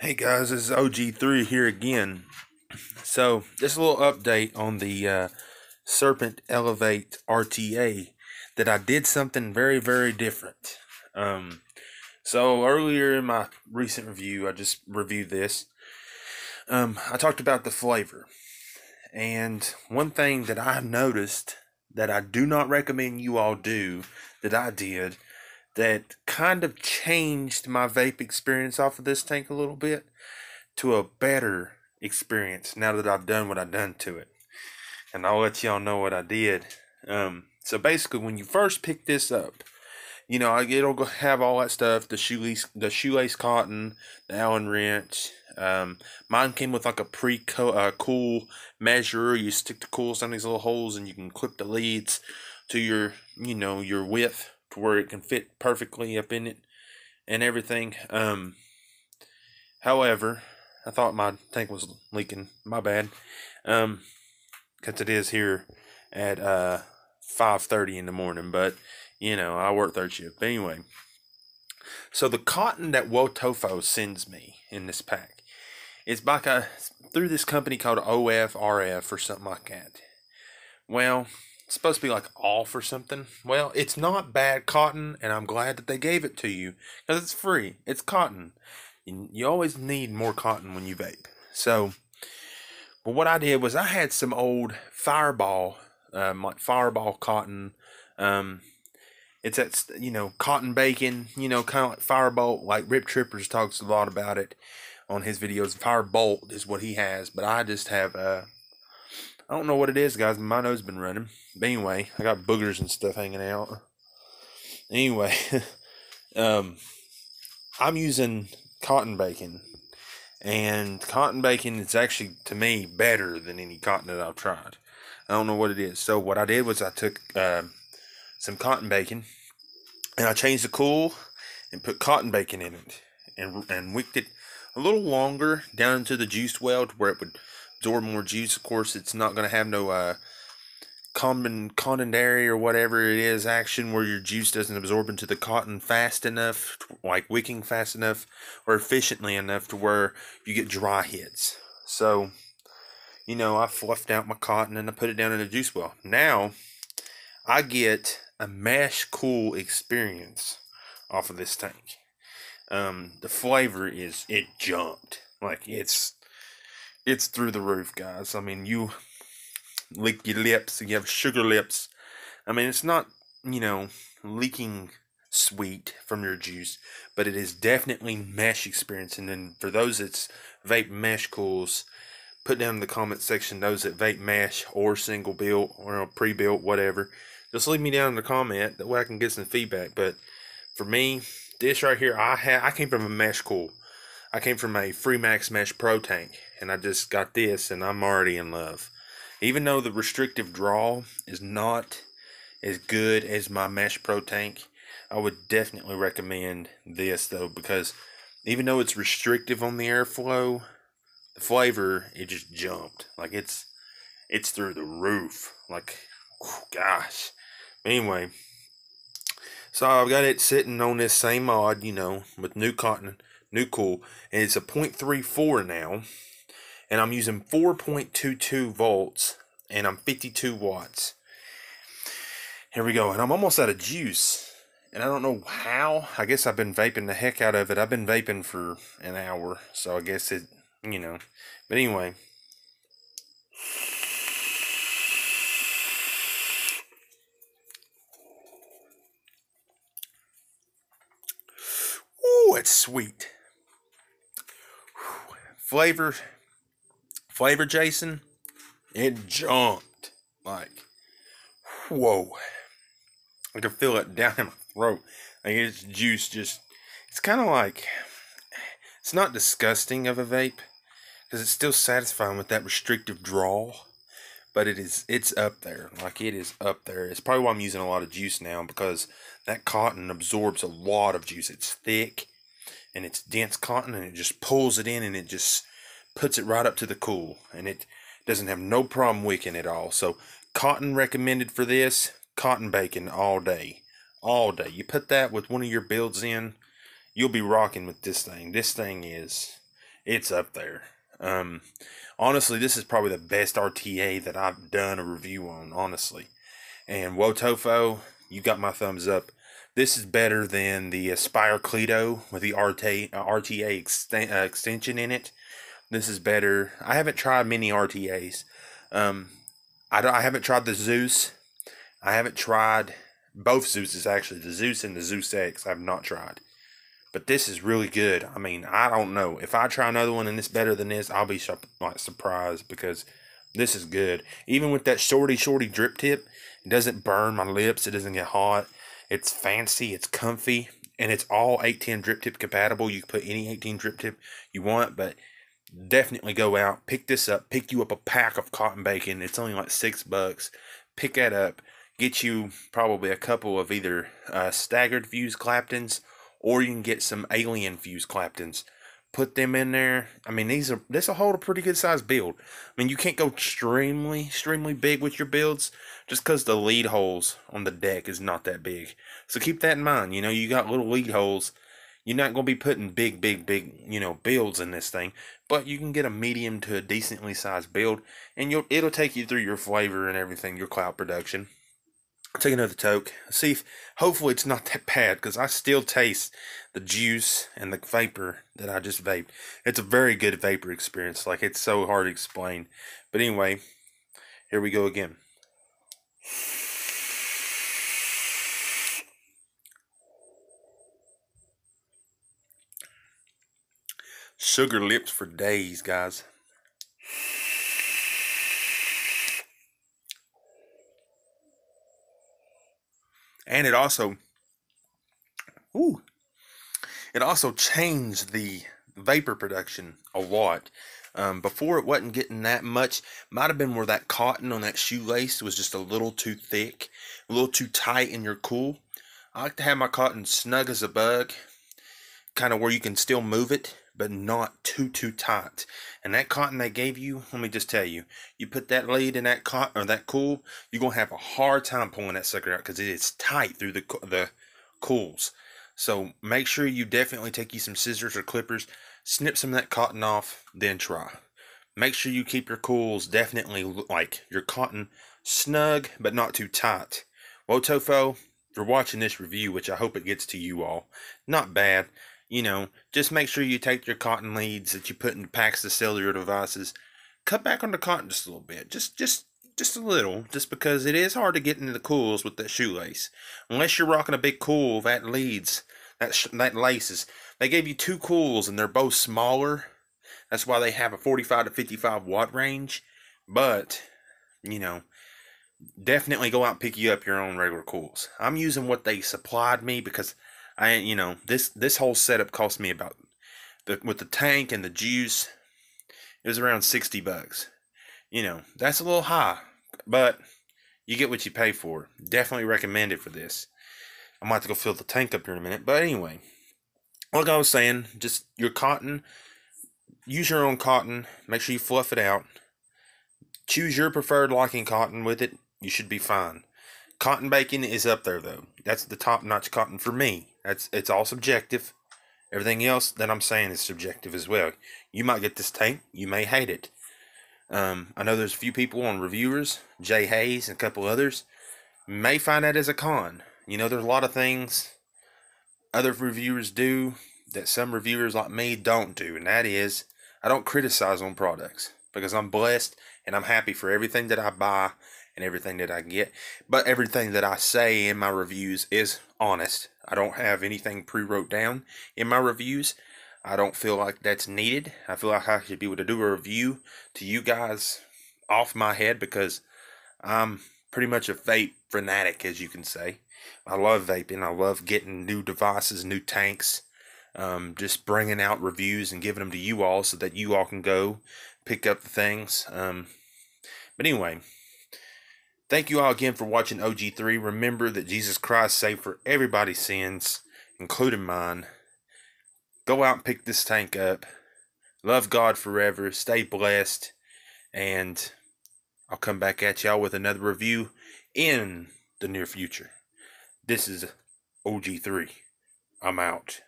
Hey guys, this is OG3 here again. So, just a little update on the Serpent Elevate RTA that I did something very, very different. Um, so, earlier in my recent review, I just reviewed this. I talked about the flavor. And one thing that I noticed that I do not recommend you all do that I did that kind of changed my vape experience off of this tank a little bit to a better experience now that I've done what I've done to it. And I'll let y'all know what I did. So basically, when you first pick this up, it'll have all that stuff: the shoelace cotton, the Allen wrench. Mine came with like a cool measurer. You stick the cools down these little holes, and you can clip the leads to your width to where it can fit perfectly up in it and everything. However, I thought my tank was leaking. My bad. Because it is here at 5:30 in the morning, but I work third shift. But anyway, so the cotton that Wotofo sends me in this pack is through this company called OFRF or something like that. Well, it's supposed to be like off or something. Well, it's not bad cotton, and I'm glad that they gave it to you because it's free. It's cotton. You always need more cotton when you vape. So, but what I did was I had some old Fireball, like Fireball cotton. Um, it's that cotton bacon. Kind of like Firebolt. Like Rip Trippers talks a lot about it on his videos. Firebolt is what he has, but I just have I don't know what it is, guys. My nose has been running. But anyway, I got boogers and stuff hanging out. Anyway, I'm using cotton bacon. And cotton bacon is actually, to me, better than any cotton that I've tried. I don't know what it is. So what I did was I took some cotton bacon, and I changed the cool and put cotton bacon in it. And wicked it a little longer down into the juice well to where it would absorb more juice. Of course, it's not going to have no condensary or whatever it is action where your juice doesn't absorb into the cotton fast enough, like wicking fast enough or efficiently enough to where you get dry hits. So, I fluffed out my cotton and I put it down in the juice well. Now, I get a mash cool experience off of this tank. The flavor it jumped. Like it's through the roof, guys. I mean, you lick your lips, you have sugar lips. I mean, it's not, leaking sweet from your juice, but it is definitely mesh experience. And then for those that's vape mesh cools, put down in the comment section those that vape mesh or single built or pre-built, whatever. Just leave me down in the comment, that way I can get some feedback. But for me, this right here, I came from a mesh cool. I came from a Freemax Mesh Pro tank, and I just got this, and I'm already in love. Even though the restrictive draw is not as good as my Mesh Pro tank, I would definitely recommend this though, because even though it's restrictive on the airflow, the flavor, it just jumped. Like it's through the roof. Like, gosh. Anyway, so I've got it sitting on this same mod, with new cotton, new cool, and it's a 0.34 now. And I'm using 4.22 volts, and I'm 52 watts. Here we go, and I'm almost out of juice. And I don't know how. I guess I've been vaping the heck out of it. I've been vaping for an hour, so I guess it, But anyway. Ooh, it's sweet. Flavor, Jason, it jumped. Like, whoa. I can feel it down in my throat. Like it's juice it's kind of like, it's not disgusting of a vape, because it's still satisfying with that restrictive draw, but it's up there. Like it is up there. It's probably why I'm using a lot of juice now, because that cotton absorbs a lot of juice. It's thick, and it's dense cotton, and it just pulls it in, and it just puts it right up to the cool, and it doesn't have no problem wicking at all. So cotton recommended for this. Cotton bacon all day. You put that with one of your builds in, you'll be rocking with this thing. This thing is it's up there. Honestly, this is probably the best RTA that I've done a review on, honestly. And Wotofo, you got my thumbs up. This is better than the Aspire Cleto with the RTA extension in it. This is better. I haven't tried many RTAs. I haven't tried the Zeus. I haven't tried both Zeuses, actually. The Zeus and the Zeus X I have not tried. But this is really good. I mean, I don't know. If I try another one and it's better than this, I'll be surprised, because this is good. Even with that shorty drip tip, it doesn't burn my lips. It doesn't get hot. It's fancy. It's comfy. And it's all 810 drip tip compatible. You can put any 810 drip tip you want, but definitely go out, pick this up, pick you up a pack of cotton bacon. It's only like $6. Pick that up. Get you probably a couple of either staggered fused Claptons, or you can get some alien fused Claptons. Put them in there. I mean, this will hold a pretty good size build. I mean, you can't go extremely big with your builds, just because the lead holes on the deck is not that big. So keep that in mind. You know, you got little lead holes. You're not going to be putting big, you know, builds in this thing. But you can get a medium to a decently sized build, and it'll take you through your flavor and everything, your cloud production. Take another toke. See if, hopefully it's not that bad, because I still taste the juice and the vapor that I just vaped. It's a very good vapor experience. Like, it's so hard to explain. But anyway, here we go again. Sugar lips for days, guys. And it also changed the vapor production a lot. Before, it wasn't getting that much. Might have been where that cotton on that shoelace was just a little too thick, a little too tight in your cool. I like to have my cotton snug as a bug, kind of where you can still move it, but not too tight. And that cotton they gave you, let me just tell you, you put that lead in that cotton or that cool, you're gonna have a hard time pulling that sucker out, because it is tight through the cools. So make sure you definitely take you some scissors or clippers, snip some of that cotton off, then try. Make sure you keep your cools definitely, like, your cotton snug but not too tight. Wotofo, if you're watching this review, which I hope it gets to you all, not bad. You know, just make sure you take your cotton leads that you put in packs to sell your devices. Cut back on the cotton just a little bit. Just a little. Just because it is hard to get into the cools with that shoelace. Unless you're rocking a big cool that leads, that laces. They gave you 2 cools and they're both smaller. That's why they have a 45 to 55 watt range. But, you know, definitely go out and pick you up your own regular cools. I'm using what they supplied me, because you know, this whole setup cost me about, with the tank and the juice, it was around $60. You know, that's a little high, but you get what you pay for. Definitely recommend it for this. I might have to go fill the tank up here in a minute. But anyway, like I was saying, just your cotton, use your own cotton. Make sure you fluff it out. Choose your preferred liking cotton with it. You should be fine. Cotton bacon is up there, though. That's the top-notch cotton for me. It's all subjective. Everything else that I'm saying is subjective as well. You might get this tank. You may hate it. I know there's a few people on reviewers, Jay Hayes and a couple others, may find that as a con. You know, there's a lot of things other reviewers do that some reviewers like me don't do, and that is, I don't criticize on products, because I'm blessed and I'm happy for everything that I buy and everything that I get. But everything that I say in my reviews is honest. I don't have anything pre-wrote down in my reviews. I don't feel like that's needed. I feel like I should be able to do a review to you guys off my head, because I'm pretty much a vape fanatic, as you can say. I love vaping. I love getting new devices, new tanks, just bringing out reviews and giving them to you all so that you all can go pick up the things. But anyway, thank you all again for watching OG3. Remember that Jesus Christ saved for everybody's sins, including mine. Go out and pick this tank up. Love God forever. Stay blessed. And I'll come back at y'all with another review in the near future. This is OG3. I'm out.